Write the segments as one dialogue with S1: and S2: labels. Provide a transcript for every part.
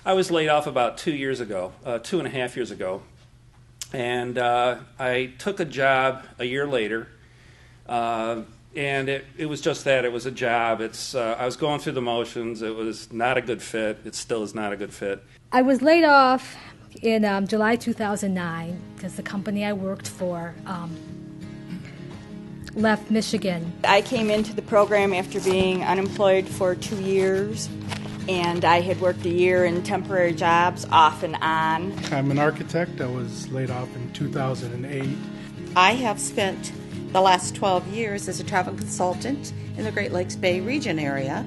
S1: I was laid off about 2 years ago, 2.5 years ago, and I took a job a year later, and it was just that. It was a job. I was going through the motions. It was not a good fit. It still is not a good fit.
S2: I was laid off in July 2009 because the company I worked for left Michigan.
S3: I came into the program after being unemployed for 2 years, and I had worked a year in temporary jobs off and on.
S4: I'm an architect. I was laid off in 2008.
S5: I have spent the last 12 years as a travel consultant in the Great Lakes Bay region area.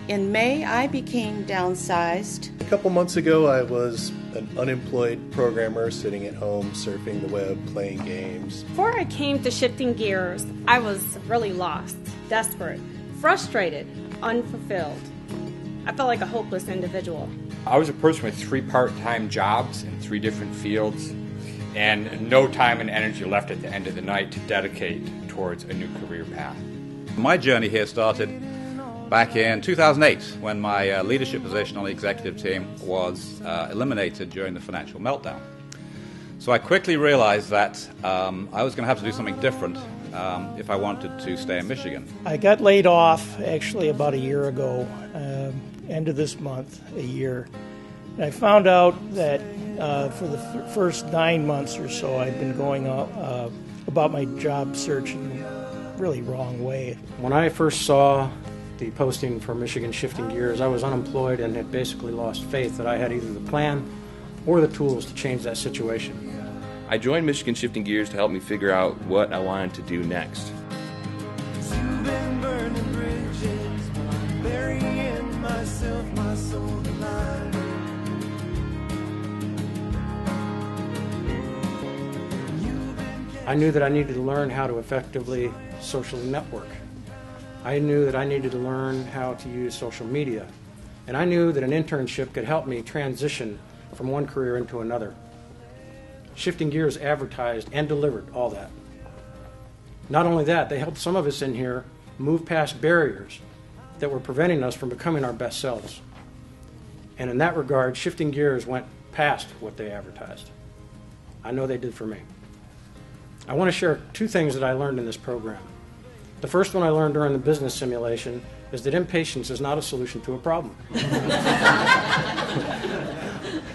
S5: In May, I became downsized.
S6: A couple months ago, I was an unemployed programmer sitting at home, surfing the web, playing games.
S7: Before I came to Shifting Gears, I was really lost, desperate, frustrated, unfulfilled. I felt like a hopeless individual.
S8: I was a person with 3 part-time jobs in 3 different fields and no time and energy left at the end of the night to dedicate towards a new career path.
S9: My journey here started back in 2008 when my leadership position on the executive team was eliminated during the financial meltdown. So I quickly realized that I was going to have to do something different if I wanted to stay in Michigan.
S10: I got laid off actually about a year ago, end of this month, a year. And I found out that for the first 9 months or so I'd been going about my job search in a really wrong way.
S11: When I first saw the posting for Michigan Shifting Gears, I was unemployed and had basically lost faith that I had either the plan or the tools to change that situation.
S12: I joined Michigan Shifting Gears to help me figure out what I wanted to do next.
S11: I knew that I needed to learn how to effectively socially network. I knew that I needed to learn how to use social media. And I knew that an internship could help me transition from one career into another. Shifting Gears advertised and delivered all that. Not only that, they helped some of us in here move past barriers that were preventing us from becoming our best selves. And in that regard, Shifting Gears went past what they advertised. I know they did for me. I want to share 2 things that I learned in this program. The first one I learned during the business simulation is that impatience is not a solution to a problem.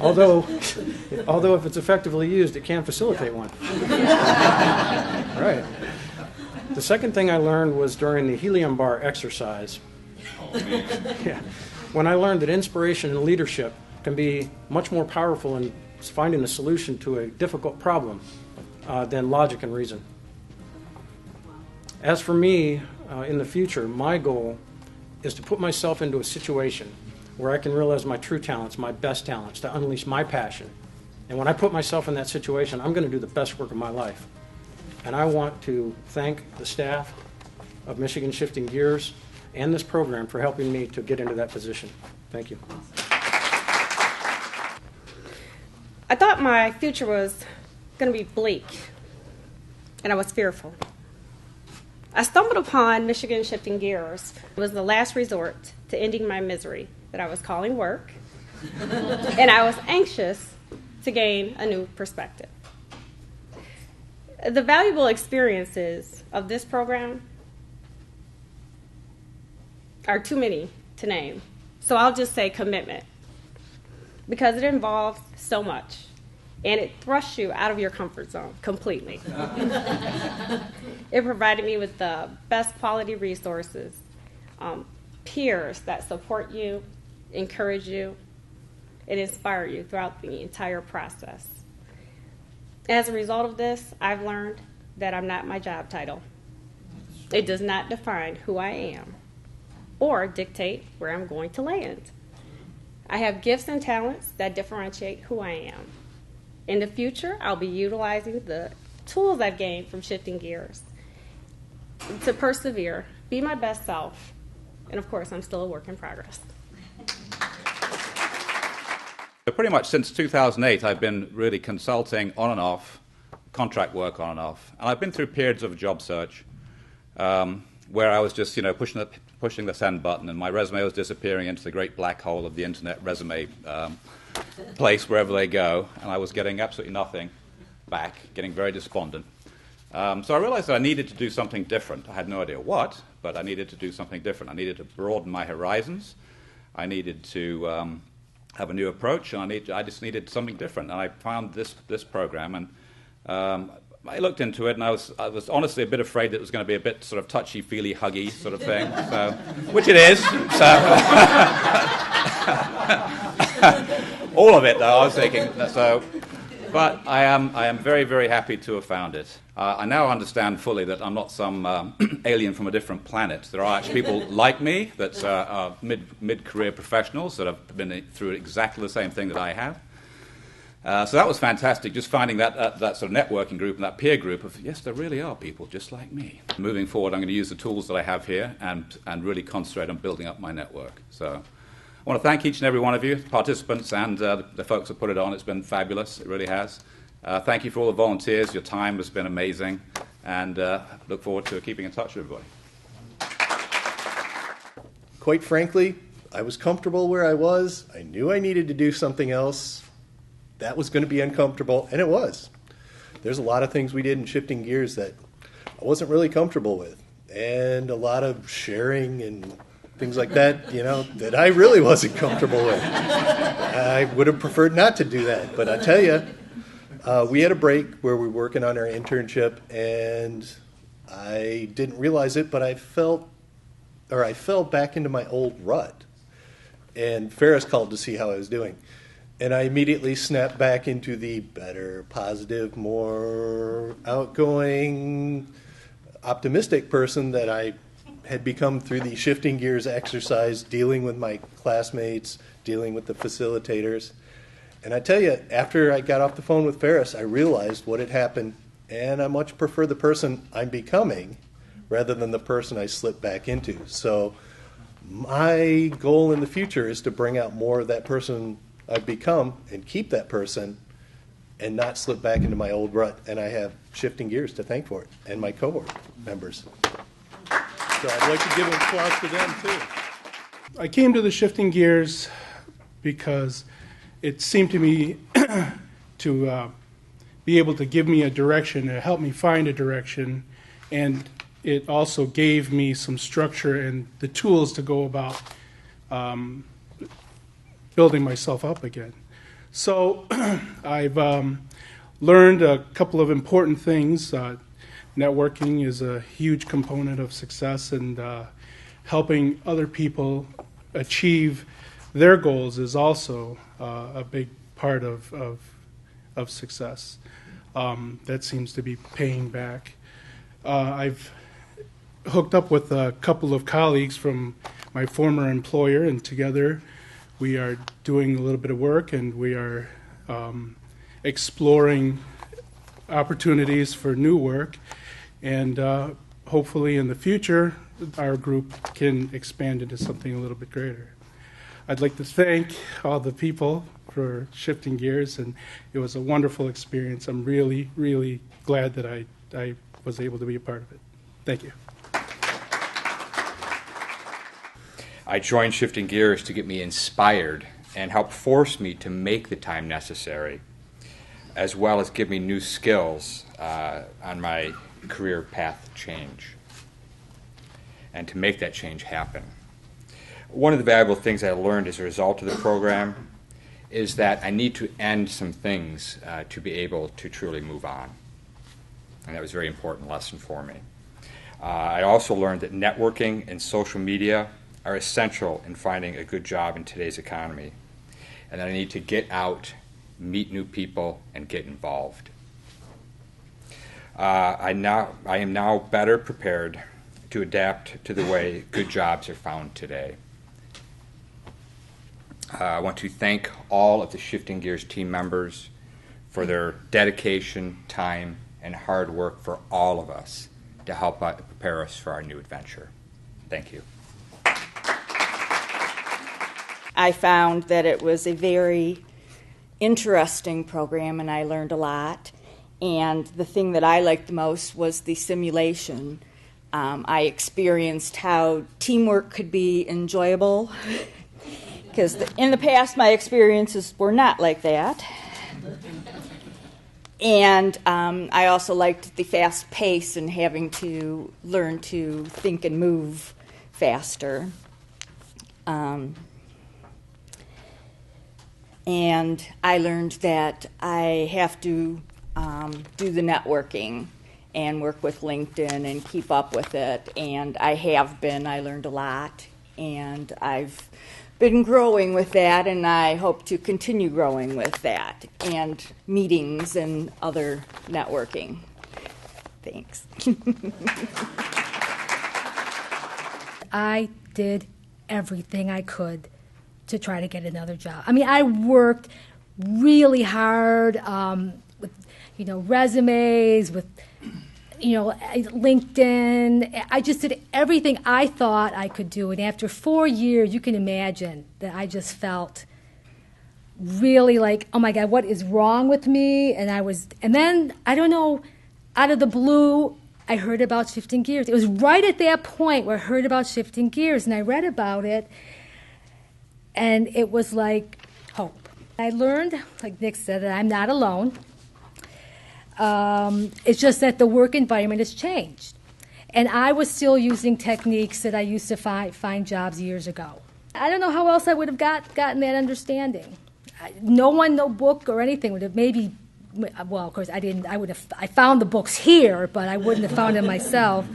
S11: although if it's effectively used, it can facilitate one. Right. The second thing I learned was during the helium bar exercise. Yeah. When I learned that inspiration and leadership can be much more powerful in finding a solution to a difficult problem than logic and reason. As for me, in the future, my goal is to put myself into a situation where I can realize my true talents, my best talents, to unleash my passion. And when I put myself in that situation, I'm going to do the best work of my life. And I want to thank the staff of Michigan Shifting Gears and this program for helping me to get into that position. Thank you.
S7: I thought my future was going to be bleak, and I was fearful. I stumbled upon Michigan Shifting Gears. It was the last resort to ending my misery that I was calling work, and I was anxious to gain a new perspective. The valuable experiences of this program are too many to name, so I'll just say commitment, because it involves so much, and it thrusts you out of your comfort zone completely. It provided me with the best quality resources, peers that support you, encourage you, and inspire you throughout the entire process. As a result of this, I've learned that I'm not my job title. It does not define who I am or dictate where I'm going to land. I have gifts and talents that differentiate who I am. In the future, I'll be utilizing the tools I've gained from Shifting Gears to persevere, be my best self, and of course, I'm still a work in progress.
S9: Pretty much since 2008, I've been really consulting on and off, contract work on and off. And I've been through periods of job search where I was just, pushing the pushing the send button, and my resume was disappearing into the great black hole of the internet resume place wherever they go, and I was getting absolutely nothing back, getting very despondent. So I realized that I needed to do something different. I had no idea what, but I needed to do something different. I needed to broaden my horizons. I needed to have a new approach, and I just needed something different. And I found this program, and I looked into it, and I was honestly a bit afraid that it was going to be a bit sort of touchy-feely, huggy sort of thing, so, which it is. So all of it, though, I was thinking. So, but I am very, very happy to have found it. I now understand fully that I'm not some alien from a different planet. There are actually people like me that are mid-career professionals that have been through exactly the same thing that I have. So that was fantastic, just finding that sort of networking group and that peer group of, yes, there really are people just like me. Moving forward, I'm going to use the tools that I have here and really concentrate on building up my network. So I want to thank each and every one of you, participants, and the folks that put it on. It's been fabulous. It really has. Thank you for all the volunteers. Your time has been amazing, and look forward to keeping in touch with everybody.
S6: Quite frankly, I was comfortable where I was. I knew I needed to do something else. That was going to be uncomfortable, and it was. There's a lot of things we did in Shifting Gears that I wasn't really comfortable with, and a lot of sharing and things like that, that I really wasn't comfortable with. I would have preferred not to do that, but I tell you, we had a break where we were working on our internship, and I didn't realize it, but I fell back into my old rut. And Ferris called to see how I was doing. And I immediately snapped back into the better, positive, more outgoing, optimistic person that I had become through the Shifting Gears exercise, dealing with my classmates, dealing with the facilitators. And I tell you, after I got off the phone with Ferris, I realized what had happened, and I much prefer the person I'm becoming rather than the person I slipped back into. So my goal in the future is to bring out more of that person I've become and keep that person and not slip back into my old rut. And I have Shifting Gears to thank for it, and my cohort members. So I'd like to give an applause to them, too.
S4: I came to the Shifting Gears because it seemed to me to be able to give me a direction, to help me find a direction, and it also gave me some structure and the tools to go about building myself up again. So I've learned a couple of important things. Networking is a huge component of success, and helping other people achieve their goals is also a big part of success. That seems to be paying back. I've hooked up with a couple of colleagues from my former employer, and together we are doing a little bit of work, and we are exploring opportunities for new work, and hopefully in the future our group can expand into something a little bit greater. I'd like to thank all the people for Shifting Gears, and it was a wonderful experience. I'm really, really glad that I was able to be a part of it. Thank you.
S8: I joined Shifting Gears to get me inspired and help force me to make the time necessary, as well as give me new skills on my career path change, and to make that change happen. One of the valuable things I learned as a result of the program is that I need to end some things to be able to truly move on. And that was a very important lesson for me. I also learned that networking and social media are essential in finding a good job in today's economy, and that I need to get out, meet new people, and get involved. I am now better prepared to adapt to the way good jobs are found today. I want to thank all of the Shifting Gears team members for their dedication, time, and hard work for all of us to help prepare us for our new adventure. Thank you.
S3: I found that it was a very interesting program, and I learned a lot. And the thing that I liked the most was the simulation I experienced how teamwork could be enjoyable, because in the past my experiences were not like that. And I also liked the fast pace and having to learn to think and move faster. And I learned that I have to do the networking and work with LinkedIn and keep up with it. And I have been. I learned a lot. And I've been growing with that, and I hope to continue growing with that. And meetings and other networking. Thanks.
S2: I did everything I could to try to get another job. I mean, I worked really hard with, resumes, with, LinkedIn. I just did everything I thought I could do. And after 4 years, you can imagine that I just felt really like, oh my God, what is wrong with me? And then, I don't know, out of the blue, I heard about shifting gears. It was right at that point where I heard about shifting gears, and I read about it, and it was like hope. I learned, like Nick said, that I'm not alone. It's just that the work environment has changed. And I was still using techniques that I used to find jobs years ago. I don't know how else I would have gotten that understanding. No book or anything would have maybe, well, of course, I found the books here, but I wouldn't have found them myself.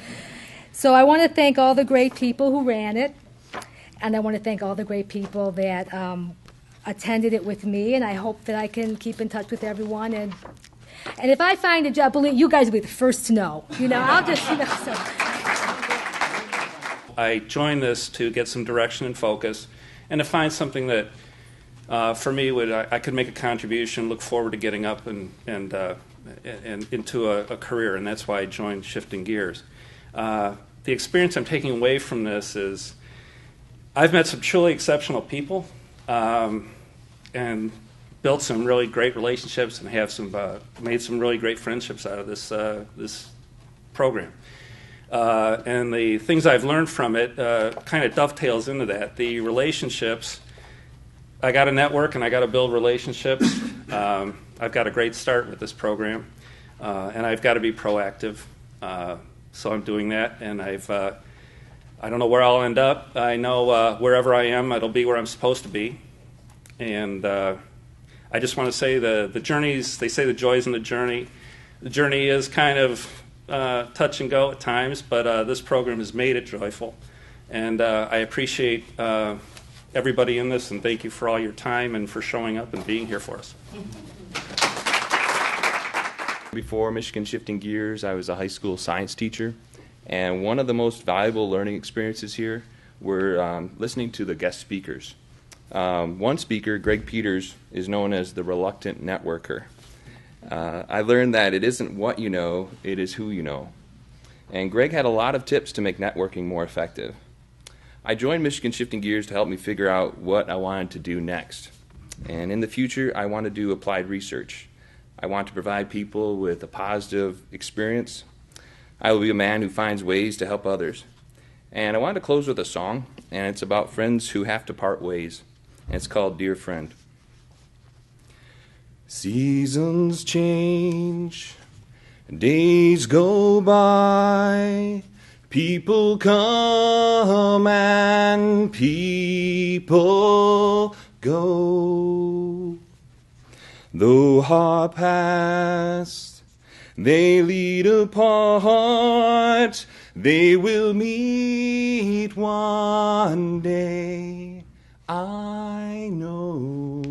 S2: So I want to thank all the great people who ran it, and I want to thank all the great people that attended it with me, and I hope that I can keep in touch with everyone. And if I find a job, believe you guys will be the first to know. I'll just, so.
S1: I joined this to get some direction and focus, and to find something that, for me, I could make a contribution, look forward to getting up and into a career, and that's why I joined Shifting Gears. The experience I'm taking away from this is I've met some truly exceptional people, and built some really great relationships, and have made some really great friendships out of this program. And the things I've learned from it kind of dovetails into that. The relationships, I got to network and I got to build relationships. I've got a great start with this program, and I've got to be proactive. So I'm doing that, and I don't know where I'll end up. I know wherever I am, it'll be where I'm supposed to be. And I just want to say the journeys, they say the joys in the journey. The journey is kind of touch and go at times, but this program has made it joyful. And I appreciate everybody in this, and thank you for all your time and for showing up and being here for us.
S12: Before Michigan Shifting Gears, I was a high school science teacher, and one of the most valuable learning experiences here were listening to the guest speakers. One speaker, Greg Peters, is known as the reluctant networker. I learned that it isn't what you know, it is who you know. And Greg had a lot of tips to make networking more effective. I joined Michigan Shifting Gears to help me figure out what I wanted to do next. And in the future, I want to do applied research. I want to provide people with a positive experience. I will be a man who finds ways to help others. And I want to close with a song, and it's about friends who have to part ways. And it's called Dear Friend. Seasons change, days go by, people come and people go. Though our past they lead apart, they will meet one day, I know.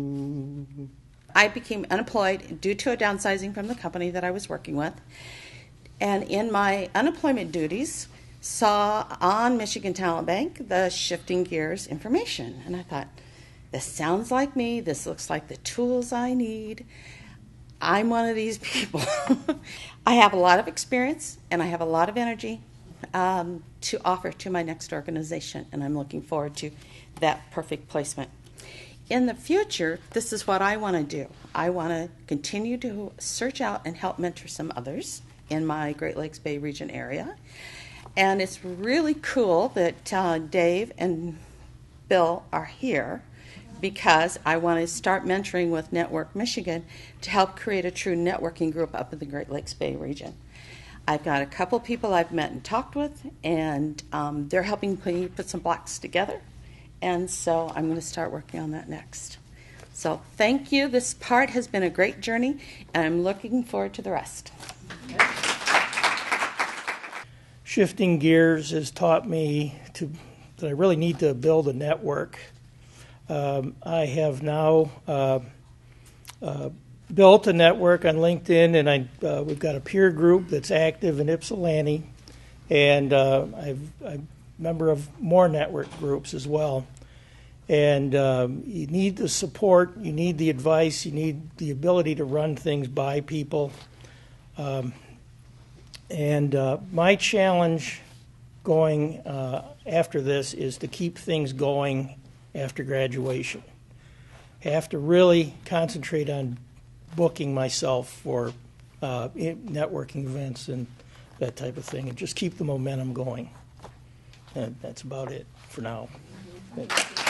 S5: I became unemployed due to a downsizing from the company that I was working with. And in my unemployment duties, saw on Michigan Talent Bank the Shifting Gears information. And I thought, this sounds like me. This looks like the tools I need. I'm one of these people. I have a lot of experience and I have a lot of energy to offer to my next organization. And I'm looking forward to that perfect placement. In the future, this is what I want to do. I want to continue to search out and help mentor some others in my Great Lakes Bay region area. And it's really cool that Dave and Bill are here because I want to start mentoring with Network Michigan to help create a true networking group up in the Great Lakes Bay region. I've got a couple people I've met and talked with, and they're helping me put some blocks together. And so I'm going to start working on that next. So thank you. This part has been a great journey, and I'm looking forward to the rest.
S10: Shifting gears has taught me that I really need to build a network. I have now built a network on LinkedIn, and we've got a peer group that's active in Ypsilanti, and I'm a member of more network groups as well. And you need the support, you need the advice, you need the ability to run things by people. My challenge going after this is to keep things going after graduation. I have to really concentrate on booking myself for networking events and that type of thing, and just keep the momentum going. And that's about it for now. Thanks.